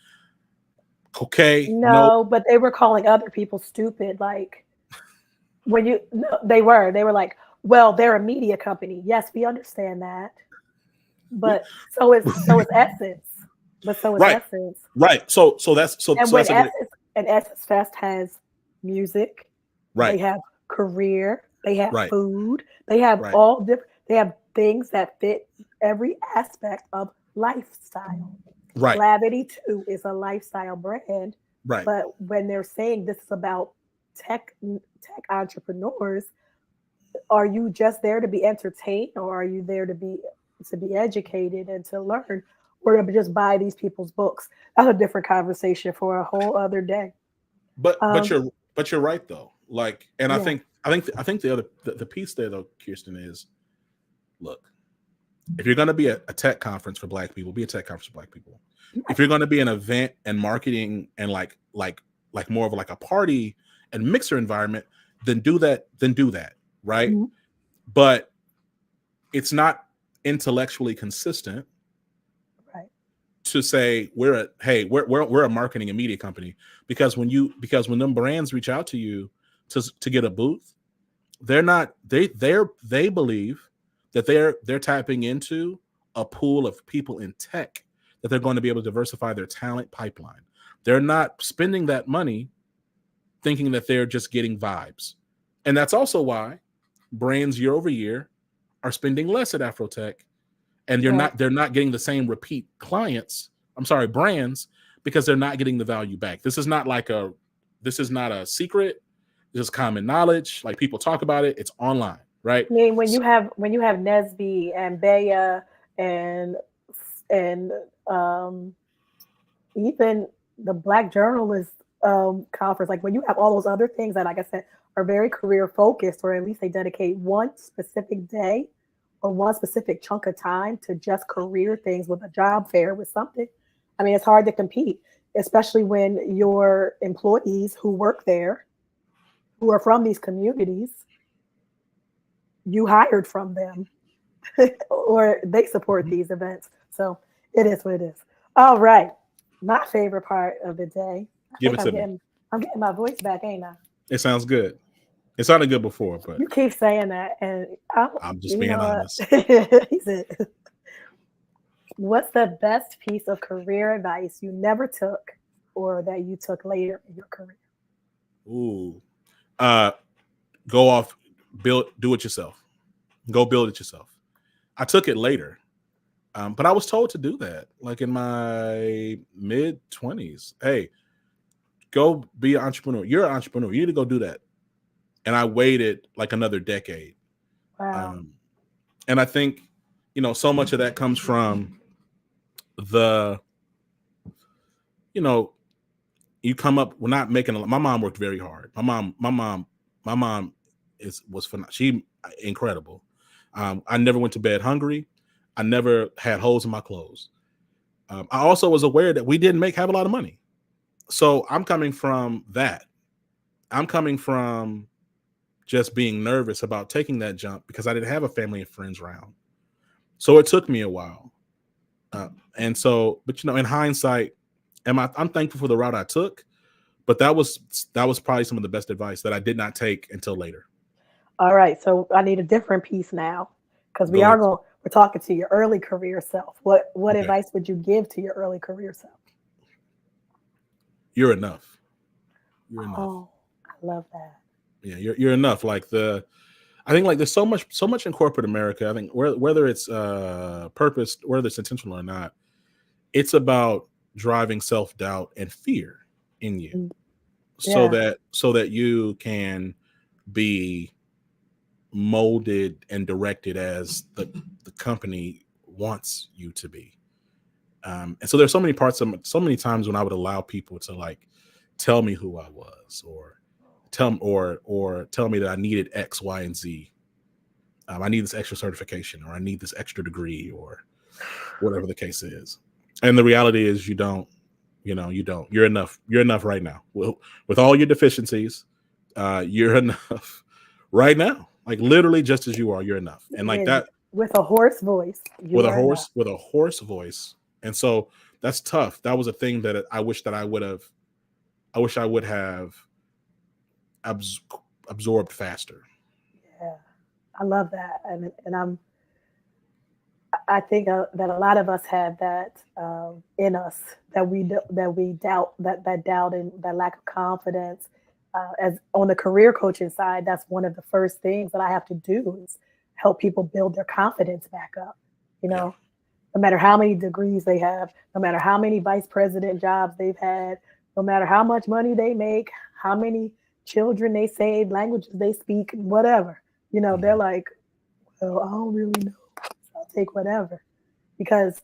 okay. No, but they were calling other people stupid. Like, they were like, well, they're a media company. Yes, we understand that. But so is Essence. But so is Right, Essence. right. So And when that's a great. Essence Fest has music, they Right, have career, they have right, food, they have right, all different, they have things that fit every aspect of lifestyle. right, Glavity too is a lifestyle brand, right. but when they're saying this is about tech entrepreneurs, are you just there to be entertained, or are you there to be educated and to learn, or to just buy these people's books? That's a different conversation for a whole other day. But Um, you're right though. Like, and yeah. I think the other the piece there though, Kirsten, is look, if you're going to be a tech conference for Black people, be a tech conference for Black people. If you're going to be an event and marketing and like more of like a party and mixer environment, then do that. Then do that, right? Mhm. But it's not intellectually consistent Right. to say we're a marketing and media company, because when them brands reach out to you to get a booth, they're not they believe that they're tapping into a pool of people in tech that they're going to be able to diversify their talent pipeline. They're not spending that money thinking that they're just getting vibes. And that's also why brands year over year are spending less at Afrotech, and Right. they're not getting the same repeat clients. I'm sorry, brands, because they're not getting the value back. This is not a secret. This is common knowledge. Like, people talk about it. It's online, right? I mean, when you have Nesby and Bea and and um, even the Black Journalist conference, like when you have all those other things that, like I said, are very career focused, or at least they dedicate one specific day or one specific chunk of time to just career things with a job fair with something. I mean, it's hard to compete, especially when your employees who work there, who are from these communities, you hired from them or they support these events. So it is what it is. All right. My favorite part of the day. I Give think it to me. I'm getting my voice back, ain't I? It sounds good. It sounded good before, but You keep saying that, and I, I'm just you being know honest. what? He said, "What's the best piece of career advice you never took, or that you took later in your career?" Ooh. Uh Go off, do it yourself. Go build it yourself. I took it later. But I was told to do that, like in my mid-20s. Hey, go be an entrepreneur. You're an entrepreneur. You need to go do that. And I waited like another decade. Wow. Um, and I think, so much of that comes from the, you know, you come up, we're not making my mom worked very hard. My mom was phenomenal. She incredible. I never went to bed hungry. I never had holes in my clothes. I also was aware that we didn't have a lot of money. So I'm coming from that. I'm coming from just being nervous about taking that jump because I didn't have a family and friends around. So it took me a while. And so, but in hindsight, I'm thankful for the route I took, but that was probably some of the best advice that I did not take until later. All right. So I need a different piece now, because Go ahead. we're talking to your early career self. What Okay. advice would you give to your early career self? You're enough. You're enough. Oh, I love that. Yeah, you're enough. I think like there's so much in corporate America. I think whether it's purpose, whether it's intentional or not, it's about driving self-doubt and fear in you, Mm, so yeah. that you can be molded and directed as the company wants you to be. And so there's so many times when I would allow people to like tell me who I was, or tell me that I needed X, Y, and Z. I need this extra certification, or I need this extra degree, or whatever the case is. And the reality is, you don't. You don't. You're enough. You're enough right now. With all your deficiencies, you're enough right now. Like, literally, just as you are, you're enough. And like And that, with a hoarse voice, you are enough. with a hoarse voice. And so that's tough. That was a thing that I wish that I would have. I wish I would have absorbed faster. Yeah, I love that, and I think that a lot of us have that in us, that we doubt, that doubt and that lack of confidence. As on the career coaching side, that's one of the first things that I have to do is help people build their confidence back up. You Yeah. know, no matter how many degrees they have, no matter how many vice president jobs they've had, no matter how much money they make, how many children they save, languages they speak, whatever. They're Mhm. like, well, I don't really know. I'll take whatever. Because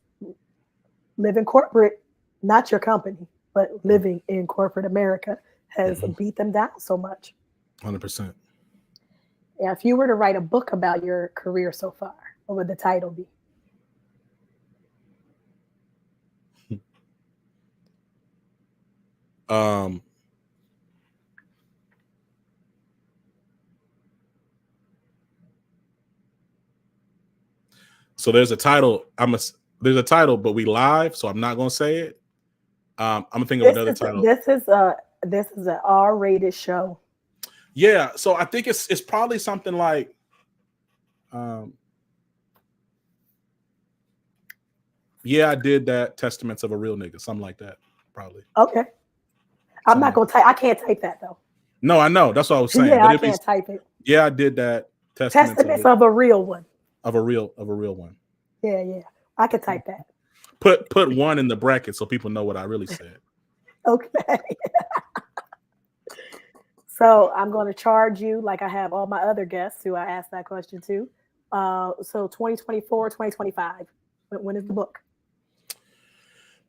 living corporate, not your company, but living in corporate America has Mhm. beat them down so much. 100%. Yeah, if you were to write a book about your career so far, what would the title be? Um, so there's a title. There's a title, but we live, so I'm not gonna say it. I'm gonna think of This another is title. this is an R-rated show. Yeah, so I think it's probably something like, um, yeah, I did that. Testaments of a Real Nigga, something like that, probably Okay, I'm something not like gonna that. type. I can't type that though. No, I know that's what I was saying, Yeah, but I it'd be, can't type it. yeah, I did that. Testaments Testaments of a real one. of a real one. Yeah, yeah, I can type that. Put one in the bracket so people know what I really said. Okay. So I'm going to charge you like I have all my other guests who I asked that question to. So 2024, 2025. When is the book?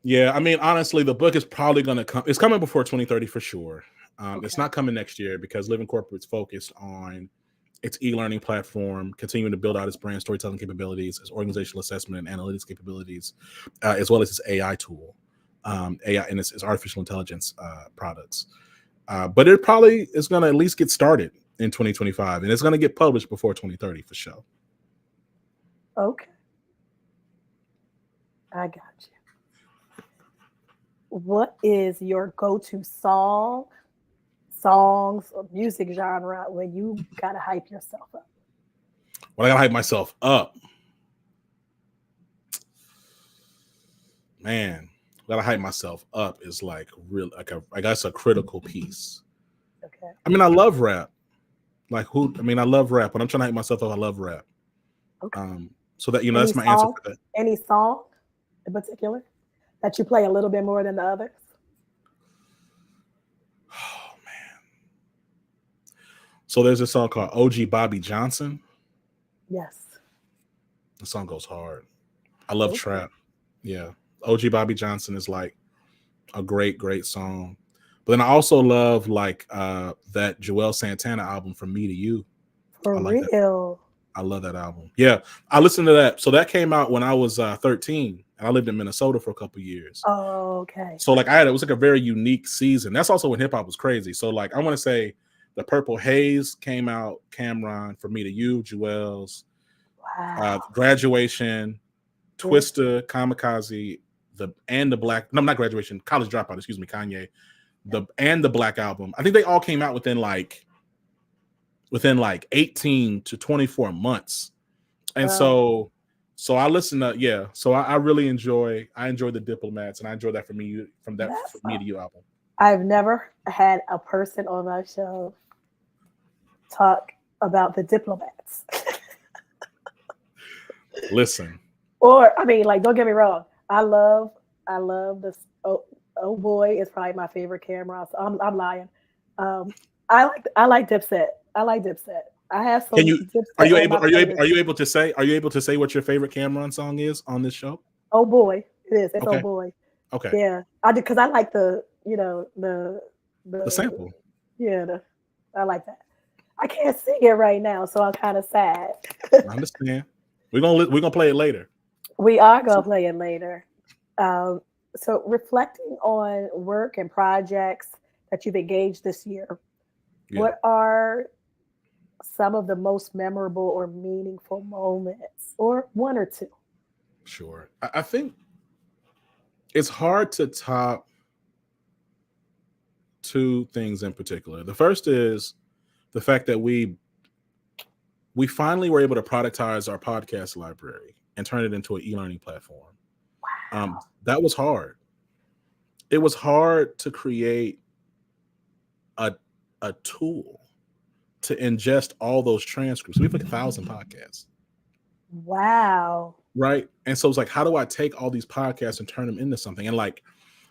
Yeah, I mean, honestly, the book is probably going to come. It's coming before 2030 for sure. It's Okay. not coming next year because Living Corporate's focused on its e-learning platform, continuing to build out its brand storytelling capabilities, its organizational assessment and analytics capabilities, as well as its AI tool, AI and its artificial intelligence products. But it probably is going to at least get started in 2025, and it's going to get published before 2030 for sure. Okay. I got you. What is your go-to songs, or music genre when you gotta hype yourself up? When I got to hype myself up, man, gotta hype myself up is like real, like I guess a critical piece. Okay. I mean, I love rap. Like who? I mean, I love rap. When I'm trying to hype myself up, I love rap. Okay. So that Any that's my answer song? for that. Any song in particular that you play a little bit more than the others? Oh man. So there's a song called OG Bobby Johnson. Yes. The song goes hard. I love Okay. trap. Yeah. OG Bobby Johnson is like a great song. But then I also love like that Joel Santana album From Me to You. For I like that. real. I love that album. Yeah, I listened to that. So that came out when I was 13, and I lived in Minnesota for a couple years. Oh, okay. So like it was like a very unique season. That's also when hip hop was crazy. So like I want to say the Purple Haze came out, Cameron, From Me to You, Jewel's, Wow. Graduation, Yeah. Twista, Kamikaze, the Black. No, not Graduation, College Dropout. Excuse me, Kanye. The Black Album. I think they all came out within like 18 to 24 months. And Well, so I listen to, yeah. So I really enjoy the Diplomats, and I enjoy that from that's Me to You album. I've never had a person on my show talk about the Diplomats. Listen. Or I mean, like, don't get me wrong. I love this. Oh boy, is probably my favorite camera. So I'm lying. Um, I like Dipset. I like Dipset. I have Can some you Dipset on my are playlist. you able to say what your favorite Cameron song is on this show? Oh boy, it is. It's oh Okay. boy. Okay. Yeah, I do because I like The the sample. yeah I like that. I can't sing it right now, so I'm kind of sad. I understand. We're gonna play it later. We are gonna play it later. Um, so reflecting on work and projects that you've engaged this year, Yeah, what are some of the most memorable or meaningful moments, or one or two? sure. I think it's hard to top two things in particular. The first is the fact that we finally were able to productize our podcast library. and turn it into an e-learning platform. That was hard. It was hard to create a tool to ingest all those transcripts. We have like 1,000 podcasts. Wow. Right. And so it's like, how do I take all these podcasts and turn them into something? And like,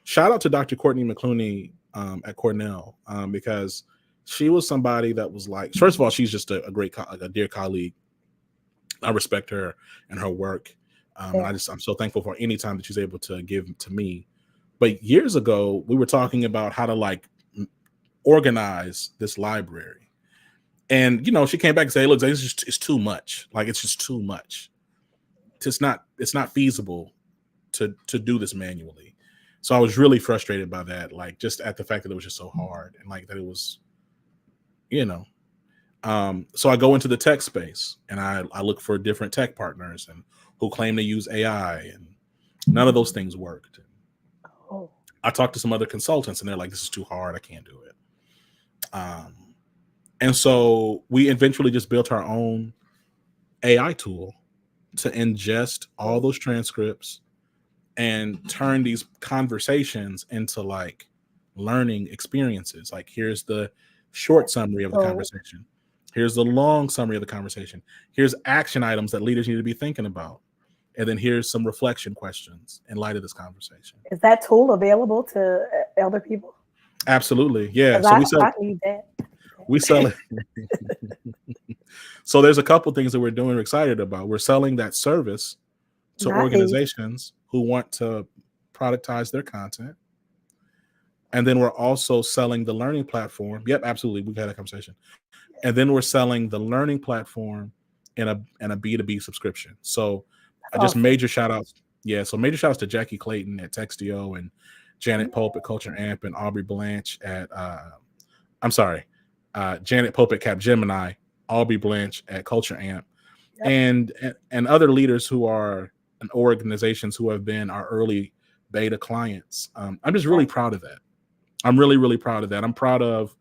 shout out to Dr. Courtney McClooney at Cornell, because she was somebody that was like, first of all, she's just a great, a dear colleague. I respect her and her work. And I'm so thankful for any time that she's able to give to me. But years ago, we were talking about how to like organize this library. And, you know, she came back and said, look, it's too much. Like, it's just too much. It's not feasible to do this manually. So I was really frustrated by that, like just at the fact that it was just so hard and like that it was, you know. So I go into the tech space and I look for different tech partners and who claim to use AI, and none of those things worked. Oh. I talked to some other consultants and they're like, this is too hard. I can't do it. And so we eventually just built our own AI tool to ingest all those transcripts and turn these conversations into like learning experiences. Like, here's the short summary of the conversation. Here's the long summary of the conversation. Here's action items that leaders need to be thinking about. And then here's some reflection questions in light of this conversation. Is that tool available to other people? Absolutely. Yeah. So I need that. We sell it. So there's a couple things that we're doing, we're excited about. We're selling that service to organizations who want to productize their content. And then we're also selling the learning platform. Yep, absolutely. We've had a conversation. And then we're selling the learning platform in a B2B subscription. So just major shout outs. Yeah. So major shout outs to Jackie Clayton at Textio and Janet Pope at Culture Amp and Aubrey Blanche at, Janet Pope at Capgemini, Aubrey Blanche at Culture Amp, and other leaders who are in organizations who have been our early beta clients. I'm just really proud of that. I'm really, really proud of that. I'm proud of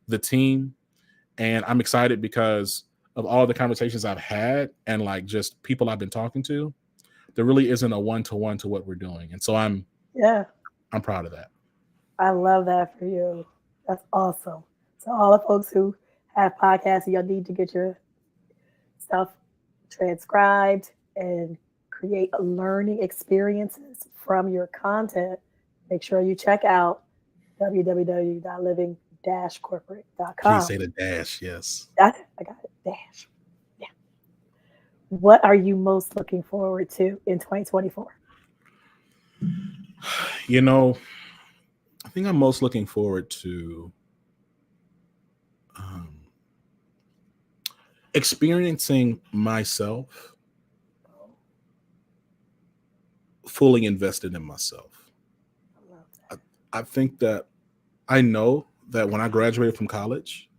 the team, and I'm excited because of all the conversations I've had and like just people I've been talking to. There really isn't a one-to-one to what we're doing. And so I'm proud of that. I love that for you. That's awesome. So all the folks who have podcasts, you'll need to get your stuff transcribed and create learning experiences from your content. Make sure you check out www.living-corporate.com. Please say the dash, yes. I got it, dash. Yeah. What are you most looking forward to in 2024? You know, I think I'm most looking forward to experiencing myself fully invested in myself. I think that I know that when I graduated from college,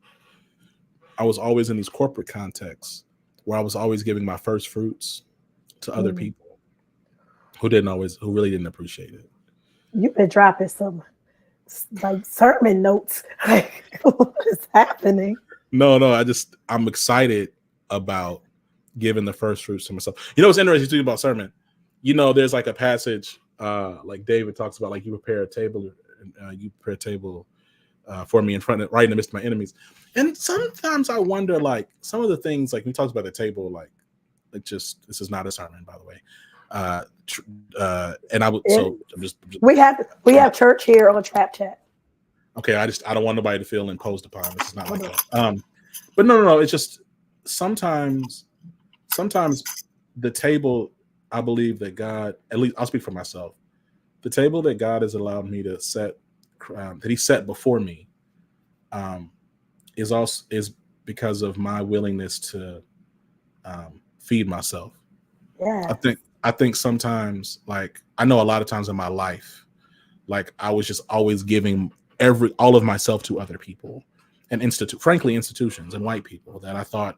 I was always in these corporate contexts where I was always giving my first fruits to other people who really didn't appreciate it. You've been dropping some like sermon notes. Like, what is happening? No, I'm excited about giving the first fruits to myself. You know, what's interesting to about sermon? You know, there's like a passage like David talks about, like you prepare a table for me right in the midst of my enemies. And sometimes I wonder, like some of the things, like we talked about the table, like this is not a sermon, by the way. And I would, so I'm just we have church here on Trap Chat. Okay, I don't want nobody to feel imposed upon. This is not like that. But no. It's just sometimes the table, I believe that God, at least I'll speak for myself, the table that God has allowed me to set, that He set before me, is because of my willingness to feed myself. Yeah. I think sometimes, like I know a lot of times in my life, like I was just always giving all of myself to other people and institutions and white people that I thought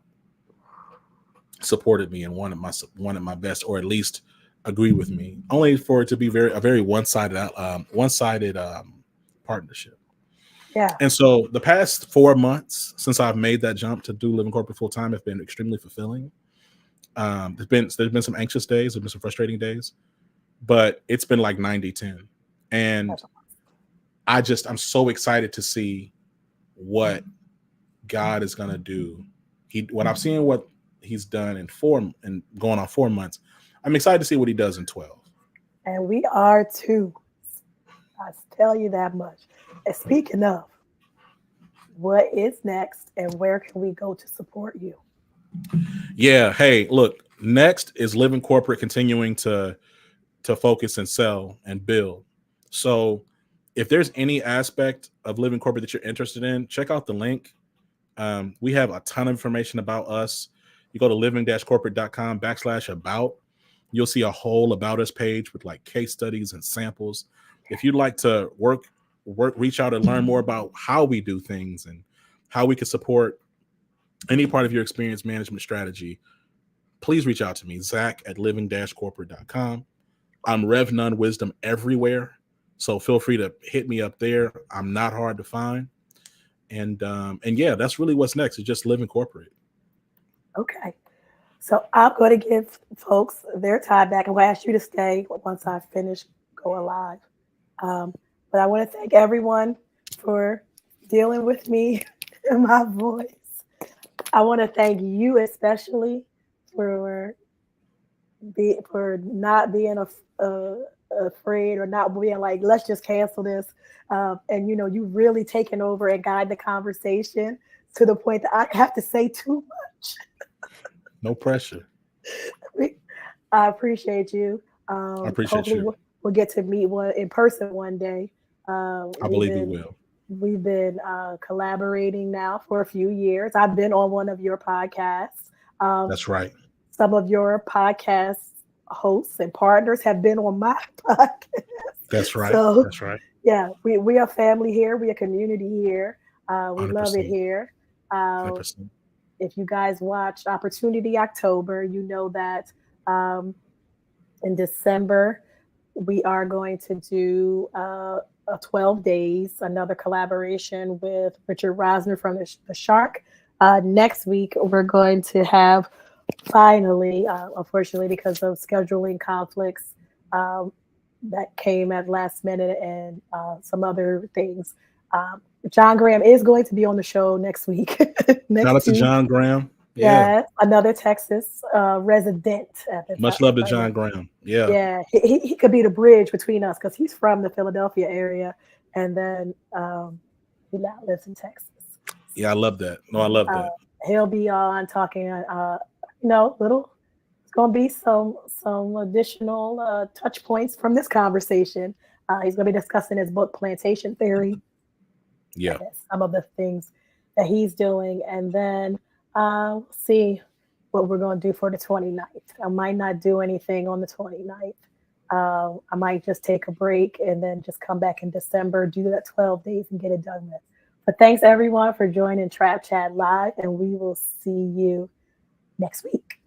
supported me and wanted my best, or at least agree with me, only for it to be a very one-sided partnership. Yeah. And so the past 4 months since I've made that jump to do Living Corporate full time have been extremely fulfilling. There's been some anxious days, there's been some frustrating days, but it's been like 90-10. And I'm so excited to see what God is gonna do. When I'm seeing what he's done in going on 4 months, I'm excited to see what he does in 12. And we are too. I tell you that much. And speaking of, what is next and where can we go to support you? Yeah, hey, look, next is Living Corporate continuing to focus and sell and build. So if there's any aspect of Living Corporate that you're interested in, check out the link. We have a ton of information about us. You go to living-corporate.com/about. You'll see a whole about us page with like case studies and samples. If you'd like to reach out and learn more about how we do things and how we can support any part of your experience management strategy, please reach out to me, Zach at living-corporate.com. I'm Rev Nunn Wisdom everywhere, so feel free to hit me up there. I'm not hard to find. And yeah, that's really what's next. It's just Living Corporate. Okay. So I'm going to give folks their time back. I'm going to ask you to stay once I finish going live. But I want to thank everyone for dealing with me and my voice. I want to thank you especially for not being afraid or not being like, let's just cancel this. And you really taken over and guide the conversation to the point that I have to say too much. No pressure. I appreciate you. I appreciate you. We'll get to meet in person one day. I believe we will. We've been collaborating now for a few years. I've been on one of your podcasts. That's right. Some of your podcast hosts and partners have been on my podcast. That's right. So, that's right. Yeah, we are family here. We are community here. We 100%. Love it here. 100%. If you guys watched Opportunity October, you know that in December, we are going to do 12 days, another collaboration with Richard Rosner from the Shark. Next week, we're going to have, finally, unfortunately, because of scheduling conflicts that came at last minute and some other things, John Graham is going to be on the show next week. Shout out to John Graham. Yeah, another Texas resident. Much love to John Graham. Yeah, he could be the bridge between us because he's from the Philadelphia area, and then he now lives in Texas. Yeah, I love that. No, I love that. He'll be on talking, little. It's going to be some additional touch points from this conversation. He's going to be discussing his book, Plantation Theory. Yeah, some of the things that he's doing, and then see what we're going to do for the 29th. I might not do anything on the 29th. I might just take a break and then just come back in December, do that 12 days and get it done with. But thanks everyone for joining Trap Chat Live, and we will see you next week.